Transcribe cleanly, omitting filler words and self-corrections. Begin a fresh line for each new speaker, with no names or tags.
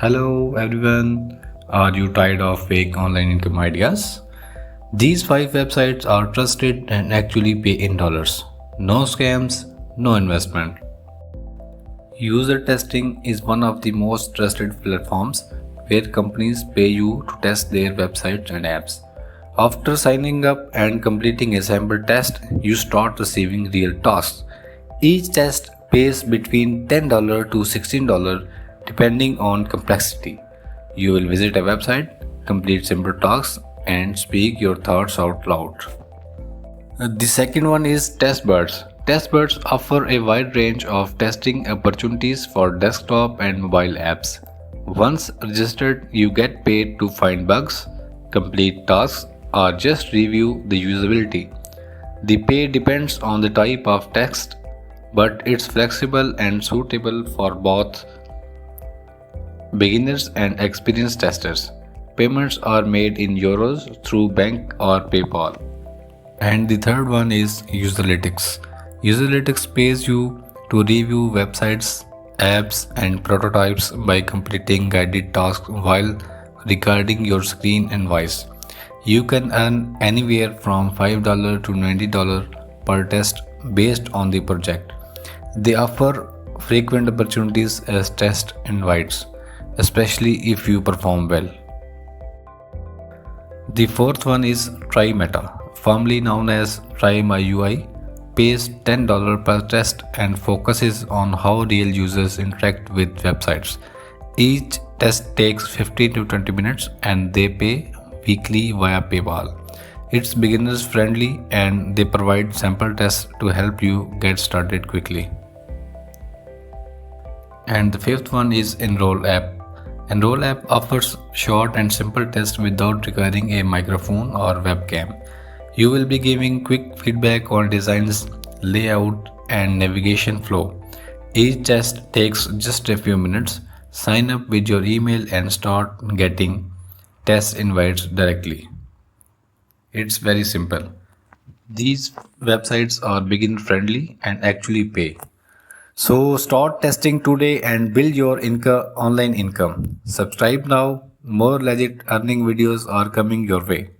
Hello everyone, are you tired of fake online income ideas? These 5 websites are trusted and actually pay in dollars. No scams, no investment. User testing is one of the most trusted platforms where companies pay you to test their websites and apps. After signing up and completing a sample test, you start receiving real tasks. Each test pays between $10 to $16 depending on complexity. You will visit a website, complete simple tasks, and speak your thoughts out loud. The second one is Testbirds. Testbirds offer a wide range of testing opportunities for desktop and mobile apps. Once registered, you get paid to find bugs, complete tasks, or just review the usability. The pay depends on the type of text, but it's flexible and suitable for both beginners and experienced testers. Payments are made in euros through bank or PayPal. And the third one is Userlytics. Userlytics pays you to review websites, apps, and prototypes by completing guided tasks while recording your screen and voice. You can earn anywhere from $5 to $90 per test based on the project. They offer frequent opportunities as test invites, especially if you perform well. The fourth one is Trymata, formerly known as TryMyUI, pays $10 per test and focuses on how real users interact with websites. Each test takes 15 to 20 minutes and they pay weekly via PayPal. It's beginners friendly and they provide sample tests to help you get started quickly. And the fifth one is EnrollApp. EnrollApp offers short and simple tests without requiring a microphone or webcam. You will be giving quick feedback on designs, layout, and navigation flow. Each test takes just a few minutes. Sign up with your email and start getting test invites directly. It's very simple. These websites are beginner friendly and actually pay. So start testing today and build your online income. Subscribe now. More legit earning videos are coming your way.